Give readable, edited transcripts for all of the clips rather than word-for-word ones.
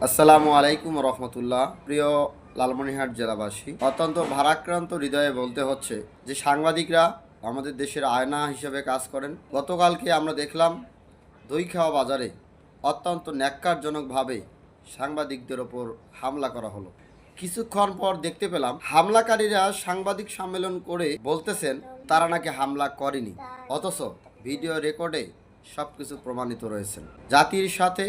আসসালামু আলাইকুম রহমতুল্লাহ। প্রিয় লালমনিরহাট জেলাবাসী, অত্যন্ত ভারাক্রান্ত হৃদয়ে বলতে হচ্ছে যে সাংবাদিকরা আমাদের দেশের আয়না হিসেবে কাজ করেন। গতকালকে আমরা দেখলাম দইখাওয়া বাজারে অত্যন্ত ন্যাক্কারজনকভাবে সাংবাদিকদের ওপর হামলা করা হলো। কিছুক্ষণ পর দেখতে পেলাম হামলাকারীরা সাংবাদিক সম্মেলন করে বলতেছেন তারা নাকি হামলা করেনি, অথচ ভিডিও রেকর্ডে সব কিছু প্রমাণিত রয়েছেন। জাতির সাথে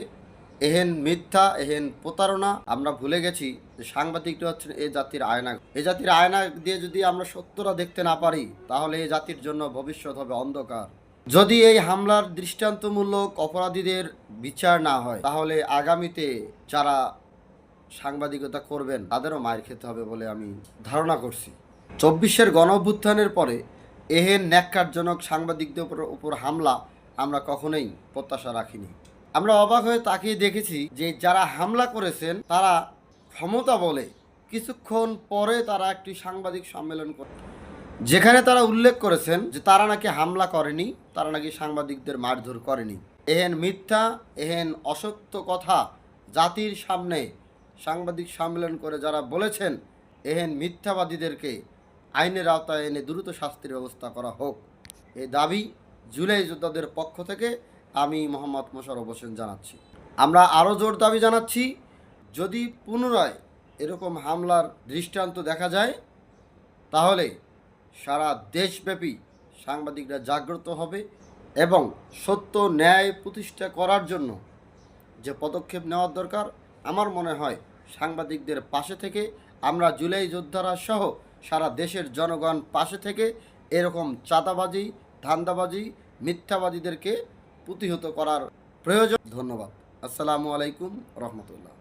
এহেন মিথ্যা, এহেন প্রতারণা। আমরা ভুলে গেছি যে সাংবাদিকরা হচ্ছেন এই জাতির আয়না। এই জাতির আয়না দিয়ে যদি আমরা সত্যটা দেখতে না পারি, তাহলে এই জাতির জন্য ভবিষ্যৎ হবে অন্ধকার। যদি এই হামলার দৃষ্টান্তমূলক অপরাধীদের বিচার না হয়, তাহলে আগামীতে যারা সাংবাদিকতা করবেন তাদেরও মায়ের খেতে হবে বলে আমি ধারণা করছি। 24-এর গণঅভ্যুত্থানের পরে এহেন ন্যাক্কারজনক সাংবাদিকদের উপর হামলা আমরা কখনোই প্রত্যাশা রাখিনি। আমরা অবাক হয়ে তাকিয়ে দেখেছি যে যারা হামলা করেছেন তারা ক্ষমতা বলে কিছুক্ষণ পরে তারা একটি সাংবাদিক সম্মেলন করে, যেখানে তারা উল্লেখ করেছেন যে তারা নাকি হামলা করেনি, তারা নাকি সাংবাদিকদের মারধর করেনি। এহেন মিথ্যা, এহেন অসত্য কথা জাতির সামনে সাংবাদিক সম্মেলন করে যারা বলেছেন, এহেন মিথ্যাবাদীদেরকে আইনের আওতায় এনে দ্রুত শাস্তির ব্যবস্থা করা হোক, এই দাবি জুলাই যোদ্ধাদের পক্ষ থেকে আমি মোহাম্মদ মোশাররফ হোসেন জানাচ্ছি। আমরা আরও জোর দাবি জানাচ্ছি, যদি পুনরায় এরকম হামলার দৃষ্টান্ত দেখা যায়, তাহলে সারা দেশব্যাপী সাংবাদিকরা জাগ্রত হবে এবং সত্য ন্যায় প্রতিষ্ঠা করার জন্য যে পদক্ষেপ নেওয়ার দরকার, আমার মনে হয় সাংবাদিকদের পাশে থেকে আমরা জুলাই যোদ্ধারা সহ সারা দেশের জনগণ পাশে থেকে এরকম চাঁদাবাজি, ধান্দাবাজি, মিথ্যাবাদীদেরকে প্রতিহত করার প্রয়োজন। ধন্যবাদ। আসসালামু আলাইকুম রহমতুল্লাহ।